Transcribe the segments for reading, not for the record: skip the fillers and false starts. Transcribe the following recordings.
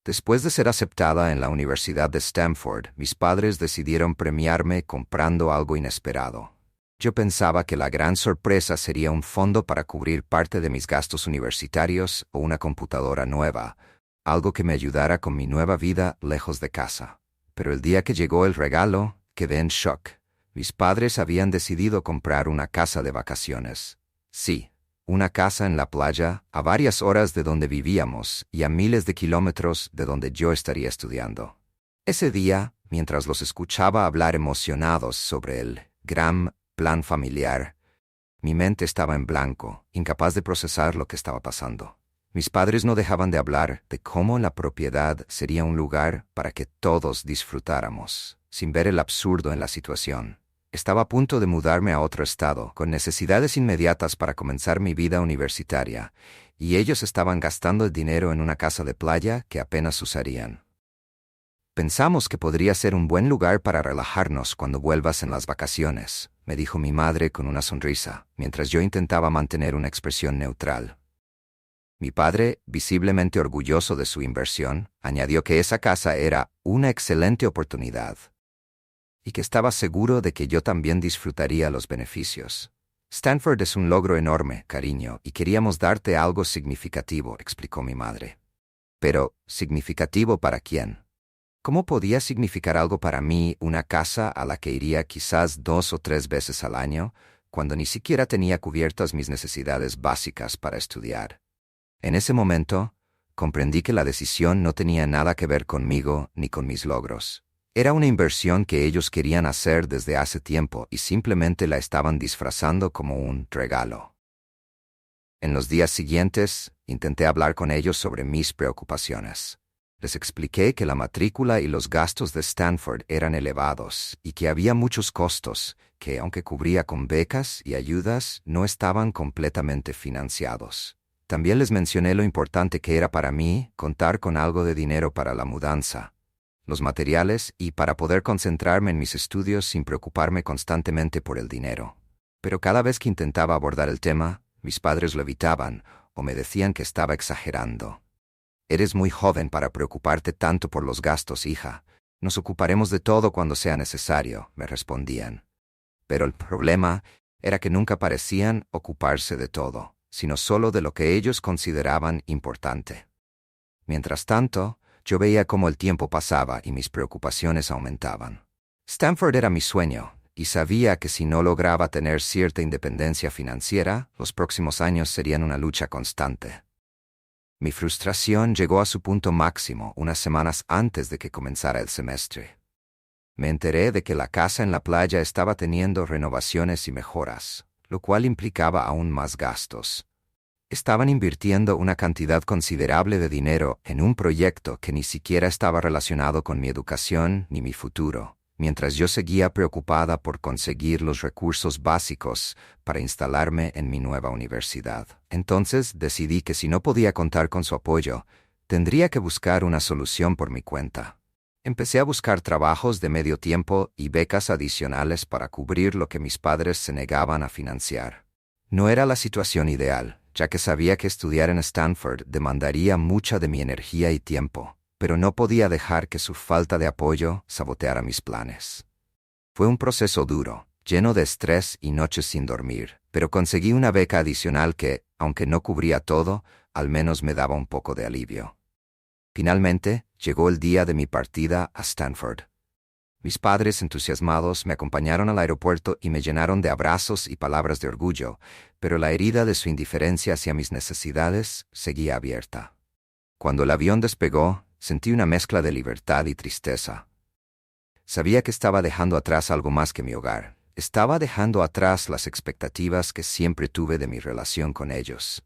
Después de ser aceptada en la Universidad de Stanford, mis padres decidieron premiarme comprando algo inesperado. Yo pensaba que la gran sorpresa sería un fondo para cubrir parte de mis gastos universitarios o una computadora nueva, algo que me ayudara con mi nueva vida lejos de casa. Pero el día que llegó el regalo, quedé en shock. Mis padres habían decidido comprar una casa de vacaciones. Sí, una casa en la playa, a varias horas de donde vivíamos y a miles de kilómetros de donde yo estaría estudiando. Ese día, mientras los escuchaba hablar emocionados sobre el gran plan familiar, mi mente estaba en blanco, incapaz de procesar lo que estaba pasando. Mis padres no dejaban de hablar de cómo la propiedad sería un lugar para que todos disfrutáramos, sin ver el absurdo en la situación. Estaba a punto de mudarme a otro estado, con necesidades inmediatas para comenzar mi vida universitaria, y ellos estaban gastando el dinero en una casa de playa que apenas usarían. Pensamos que podría ser un buen lugar para relajarnos cuando vuelvas en las vacaciones, me dijo mi madre con una sonrisa, mientras yo intentaba mantener una expresión neutral. Mi padre, visiblemente orgulloso de su inversión, añadió que esa casa era una excelente oportunidad y que estaba seguro de que yo también disfrutaría los beneficios. Stanford es un logro enorme, cariño, y queríamos darte algo significativo, explicó mi madre. Pero, ¿significativo para quién? ¿Cómo podía significar algo para mí una casa a la que iría quizás 2 o 3 veces al año, cuando ni siquiera tenía cubiertas mis necesidades básicas para estudiar? En ese momento, comprendí que la decisión no tenía nada que ver conmigo ni con mis logros. Era una inversión que ellos querían hacer desde hace tiempo y simplemente la estaban disfrazando como un regalo. En los días siguientes, intenté hablar con ellos sobre mis preocupaciones. Les expliqué que la matrícula y los gastos de Stanford eran elevados y que había muchos costos que, aunque cubría con becas y ayudas, no estaban completamente financiados. También les mencioné lo importante que era para mí contar con algo de dinero para la mudanza, los materiales y para poder concentrarme en mis estudios sin preocuparme constantemente por el dinero. Pero cada vez que intentaba abordar el tema, mis padres lo evitaban o me decían que estaba exagerando. Eres muy joven para preocuparte tanto por los gastos, hija. Nos ocuparemos de todo cuando sea necesario, me respondían. Pero el problema era que nunca parecían ocuparse de todo, sino solo de lo que ellos consideraban importante. Mientras tanto, yo veía cómo el tiempo pasaba y mis preocupaciones aumentaban. Stanford era mi sueño, y sabía que si no lograba tener cierta independencia financiera, los próximos años serían una lucha constante. Mi frustración llegó a su punto máximo unas semanas antes de que comenzara el semestre. Me enteré de que la casa en la playa estaba teniendo renovaciones y mejoras, lo cual implicaba aún más gastos. Estaban invirtiendo una cantidad considerable de dinero en un proyecto que ni siquiera estaba relacionado con mi educación ni mi futuro, mientras yo seguía preocupada por conseguir los recursos básicos para instalarme en mi nueva universidad. Entonces decidí que si no podía contar con su apoyo, tendría que buscar una solución por mi cuenta. Empecé a buscar trabajos de medio tiempo y becas adicionales para cubrir lo que mis padres se negaban a financiar. No era la situación ideal, ya que sabía que estudiar en Stanford demandaría mucha de mi energía y tiempo, pero no podía dejar que su falta de apoyo saboteara mis planes. Fue un proceso duro, lleno de estrés y noches sin dormir, pero conseguí una beca adicional que, aunque no cubría todo, al menos me daba un poco de alivio. Finalmente, llegó el día de mi partida a Stanford. Mis padres, entusiasmados, me acompañaron al aeropuerto y me llenaron de abrazos y palabras de orgullo, pero la herida de su indiferencia hacia mis necesidades seguía abierta. Cuando el avión despegó, sentí una mezcla de libertad y tristeza. Sabía que estaba dejando atrás algo más que mi hogar. Estaba dejando atrás las expectativas que siempre tuve de mi relación con ellos.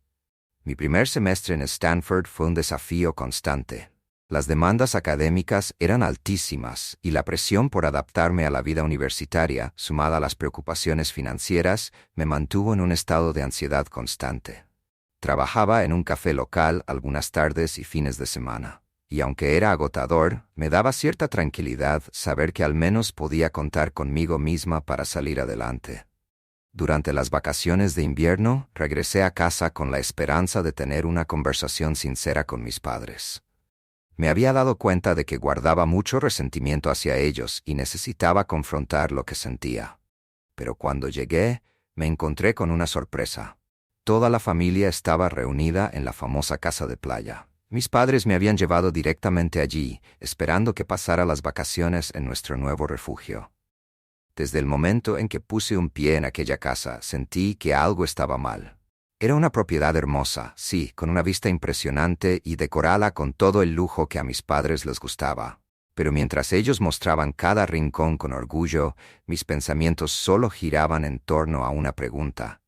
Mi primer semestre en Stanford fue un desafío constante. Las demandas académicas eran altísimas y la presión por adaptarme a la vida universitaria, sumada a las preocupaciones financieras, me mantuvo en un estado de ansiedad constante. Trabajaba en un café local algunas tardes y fines de semana, y aunque era agotador, me daba cierta tranquilidad saber que al menos podía contar conmigo misma para salir adelante. Durante las vacaciones de invierno, regresé a casa con la esperanza de tener una conversación sincera con mis padres. Me había dado cuenta de que guardaba mucho resentimiento hacia ellos y necesitaba confrontar lo que sentía. Pero cuando llegué, me encontré con una sorpresa. Toda la familia estaba reunida en la famosa casa de playa. Mis padres me habían llevado directamente allí, esperando que pasara las vacaciones en nuestro nuevo refugio. Desde el momento en que puse un pie en aquella casa, sentí que algo estaba mal. Era una propiedad hermosa, sí, con una vista impresionante y decorada con todo el lujo que a mis padres les gustaba. Pero mientras ellos mostraban cada rincón con orgullo, mis pensamientos solo giraban en torno a una pregunta.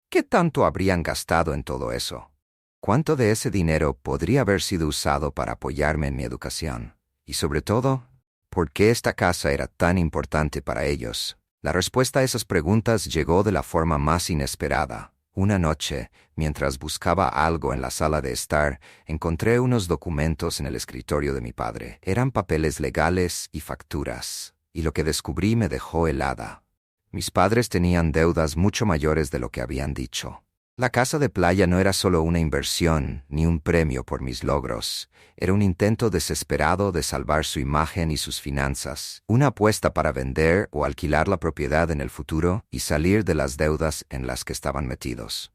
¿Qué tanto habrían gastado en todo eso? ¿Cuánto de ese dinero podría haber sido usado para apoyarme en mi educación? Y sobre todo, ¿por qué esta casa era tan importante para ellos? La respuesta a esas preguntas llegó de la forma más inesperada. Una noche, mientras buscaba algo en la sala de estar, encontré unos documentos en el escritorio de mi padre. Eran papeles legales y facturas, y lo que descubrí me dejó helada. Mis padres tenían deudas mucho mayores de lo que habían dicho. La casa de playa no era solo una inversión ni un premio por mis logros. Era un intento desesperado de salvar su imagen y sus finanzas, una apuesta para vender o alquilar la propiedad en el futuro y salir de las deudas en las que estaban metidos.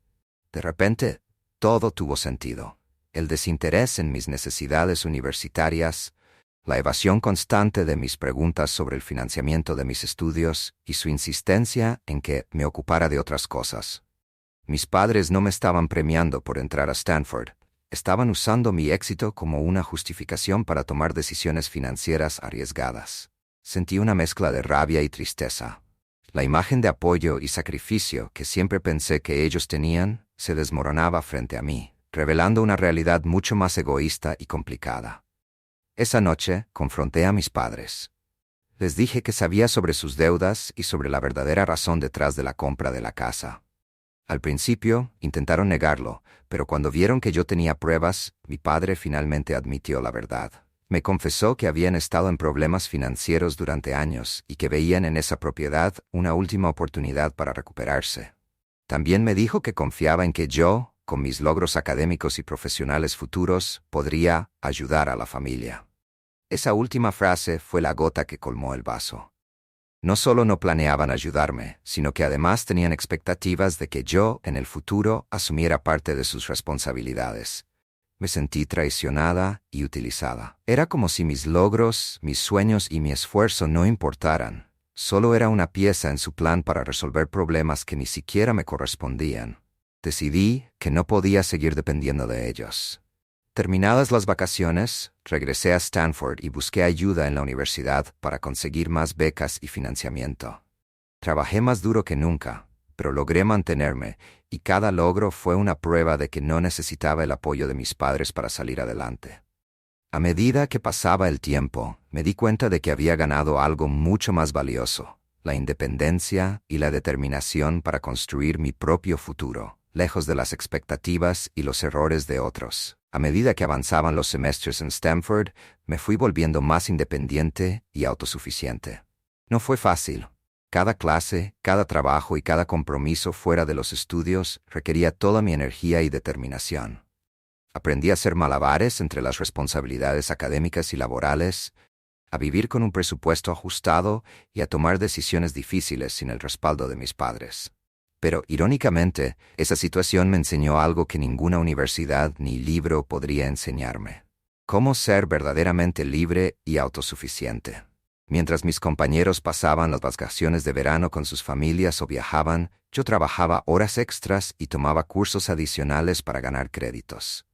De repente, todo tuvo sentido. El desinterés en mis necesidades universitarias, la evasión constante de mis preguntas sobre el financiamiento de mis estudios y su insistencia en que me ocupara de otras cosas. Mis padres no me estaban premiando por entrar a Stanford. Estaban usando mi éxito como una justificación para tomar decisiones financieras arriesgadas. Sentí una mezcla de rabia y tristeza. La imagen de apoyo y sacrificio que siempre pensé que ellos tenían se desmoronaba frente a mí, revelando una realidad mucho más egoísta y complicada. Esa noche confronté a mis padres. Les dije que sabía sobre sus deudas y sobre la verdadera razón detrás de la compra de la casa. Al principio, intentaron negarlo, pero cuando vieron que yo tenía pruebas, mi padre finalmente admitió la verdad. Me confesó que habían estado en problemas financieros durante años y que veían en esa propiedad una última oportunidad para recuperarse. También me dijo que confiaba en que yo, con mis logros académicos y profesionales futuros, podría ayudar a la familia. Esa última frase fue la gota que colmó el vaso. No solo no planeaban ayudarme, sino que además tenían expectativas de que yo, en el futuro, asumiera parte de sus responsabilidades. Me sentí traicionada y utilizada. Era como si mis logros, mis sueños y mi esfuerzo no importaran. Solo era una pieza en su plan para resolver problemas que ni siquiera me correspondían. Decidí que no podía seguir dependiendo de ellos. Terminadas las vacaciones, regresé a Stanford y busqué ayuda en la universidad para conseguir más becas y financiamiento. Trabajé más duro que nunca, pero logré mantenerme, y cada logro fue una prueba de que no necesitaba el apoyo de mis padres para salir adelante. A medida que pasaba el tiempo, me di cuenta de que había ganado algo mucho más valioso, la independencia y la determinación para construir mi propio futuro, lejos de las expectativas y los errores de otros. A medida que avanzaban los semestres en Stanford, me fui volviendo más independiente y autosuficiente. No fue fácil. Cada clase, cada trabajo y cada compromiso fuera de los estudios requería toda mi energía y determinación. Aprendí a hacer malabares entre las responsabilidades académicas y laborales, a vivir con un presupuesto ajustado y a tomar decisiones difíciles sin el respaldo de mis padres. Pero, irónicamente, esa situación me enseñó algo que ninguna universidad ni libro podría enseñarme: cómo ser verdaderamente libre y autosuficiente. Mientras mis compañeros pasaban las vacaciones de verano con sus familias o viajaban, yo trabajaba horas extras y tomaba cursos adicionales para ganar créditos.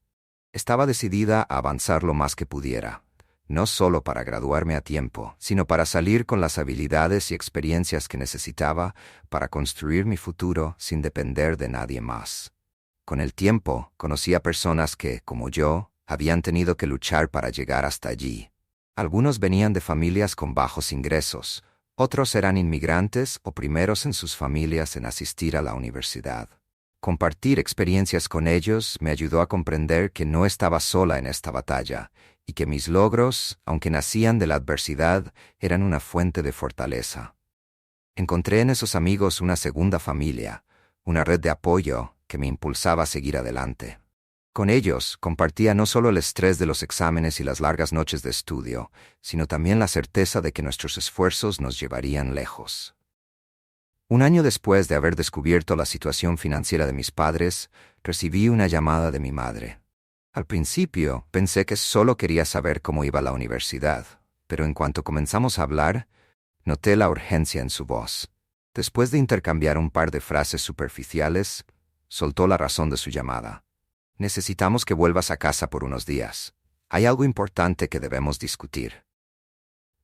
Estaba decidida a avanzar lo más que pudiera, no solo para graduarme a tiempo, sino para salir con las habilidades y experiencias que necesitaba para construir mi futuro sin depender de nadie más. Con el tiempo, conocí a personas que, como yo, habían tenido que luchar para llegar hasta allí. Algunos venían de familias con bajos ingresos, otros eran inmigrantes o primeros en sus familias en asistir a la universidad. Compartir experiencias con ellos me ayudó a comprender que no estaba sola en esta batalla, y que mis logros, aunque nacían de la adversidad, eran una fuente de fortaleza. Encontré en esos amigos una segunda familia, una red de apoyo que me impulsaba a seguir adelante. Con ellos compartía no solo el estrés de los exámenes y las largas noches de estudio, sino también la certeza de que nuestros esfuerzos nos llevarían lejos. Un año después de haber descubierto la situación financiera de mis padres, recibí una llamada de mi madre. Al principio pensé que solo quería saber cómo iba la universidad, pero en cuanto comenzamos a hablar, noté la urgencia en su voz. Después de intercambiar un par de frases superficiales, soltó la razón de su llamada. Necesitamos que vuelvas a casa por unos días. Hay algo importante que debemos discutir.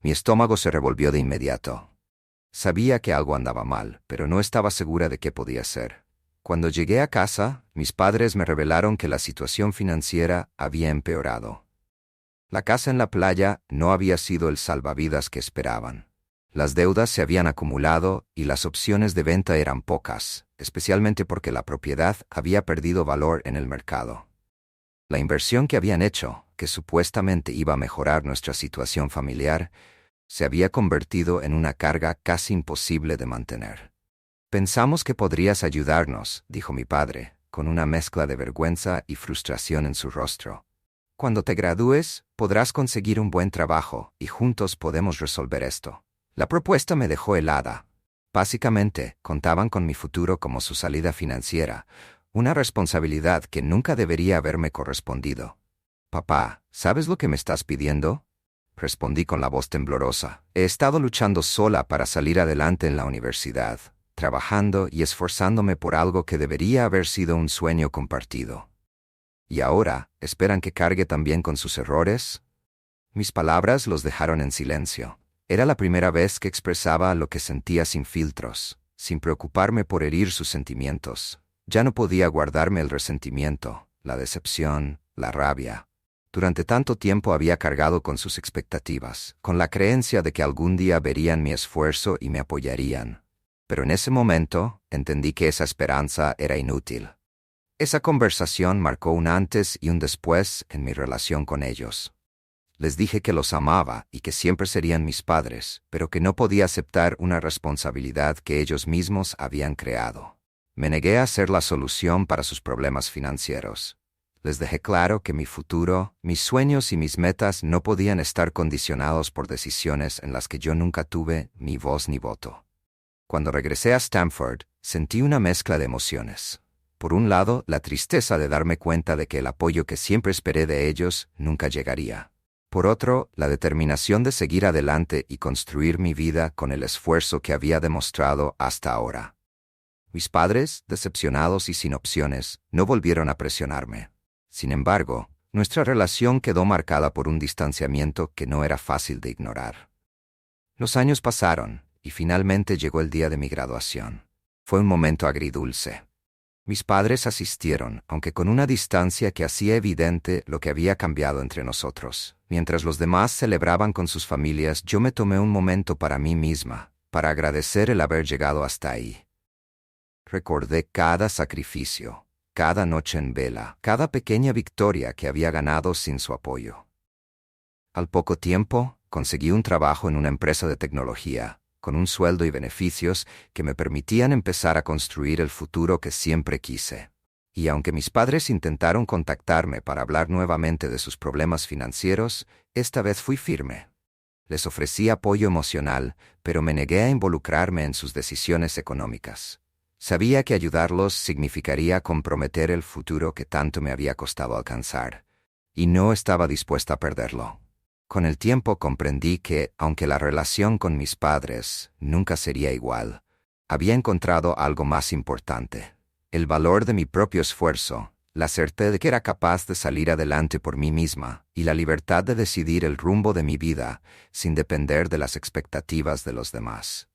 Mi estómago se revolvió de inmediato. Sabía que algo andaba mal, pero no estaba segura de qué podía ser. Cuando llegué a casa, mis padres me revelaron que la situación financiera había empeorado. La casa en la playa no había sido el salvavidas que esperaban. Las deudas se habían acumulado y las opciones de venta eran pocas, especialmente porque la propiedad había perdido valor en el mercado. La inversión que habían hecho, que supuestamente iba a mejorar nuestra situación familiar, se había convertido en una carga casi imposible de mantener. «Pensamos que podrías ayudarnos», dijo mi padre, con una mezcla de vergüenza y frustración en su rostro. «Cuando te gradúes, podrás conseguir un buen trabajo y juntos podemos resolver esto». La propuesta me dejó helada. Básicamente, contaban con mi futuro como su salida financiera, una responsabilidad que nunca debería haberme correspondido. «Papá, ¿sabes lo que me estás pidiendo?», respondí con la voz temblorosa. «He estado luchando sola para salir adelante en la universidad, trabajando y esforzándome por algo que debería haber sido un sueño compartido. ¿Y ahora esperan que cargue también con sus errores?». Mis palabras los dejaron en silencio. Era la primera vez que expresaba lo que sentía sin filtros, sin preocuparme por herir sus sentimientos. Ya no podía guardarme el resentimiento, la decepción, la rabia. Durante tanto tiempo había cargado con sus expectativas, con la creencia de que algún día verían mi esfuerzo y me apoyarían. Pero en ese momento entendí que esa esperanza era inútil. Esa conversación marcó un antes y un después en mi relación con ellos. Les dije que los amaba y que siempre serían mis padres, pero que no podía aceptar una responsabilidad que ellos mismos habían creado. Me negué a ser la solución para sus problemas financieros. Les dejé claro que mi futuro, mis sueños y mis metas no podían estar condicionados por decisiones en las que yo nunca tuve ni voz ni voto. Cuando regresé a Stanford, sentí una mezcla de emociones. Por un lado, la tristeza de darme cuenta de que el apoyo que siempre esperé de ellos nunca llegaría. Por otro, la determinación de seguir adelante y construir mi vida con el esfuerzo que había demostrado hasta ahora. Mis padres, decepcionados y sin opciones, no volvieron a presionarme. Sin embargo, nuestra relación quedó marcada por un distanciamiento que no era fácil de ignorar. Los años pasaron, y finalmente llegó el día de mi graduación. Fue un momento agridulce. Mis padres asistieron, aunque con una distancia que hacía evidente lo que había cambiado entre nosotros. Mientras los demás celebraban con sus familias, yo me tomé un momento para mí misma, para agradecer el haber llegado hasta ahí. Recordé cada sacrificio, cada noche en vela, cada pequeña victoria que había ganado sin su apoyo. Al poco tiempo, conseguí un trabajo en una empresa de tecnología, con un sueldo y beneficios que me permitían empezar a construir el futuro que siempre quise. Y aunque mis padres intentaron contactarme para hablar nuevamente de sus problemas financieros, esta vez fui firme. Les ofrecí apoyo emocional, pero me negué a involucrarme en sus decisiones económicas. Sabía que ayudarlos significaría comprometer el futuro que tanto me había costado alcanzar, y no estaba dispuesta a perderlo. Con el tiempo comprendí que, aunque la relación con mis padres nunca sería igual, había encontrado algo más importante: el valor de mi propio esfuerzo, la certeza de que era capaz de salir adelante por mí misma y la libertad de decidir el rumbo de mi vida sin depender de las expectativas de los demás.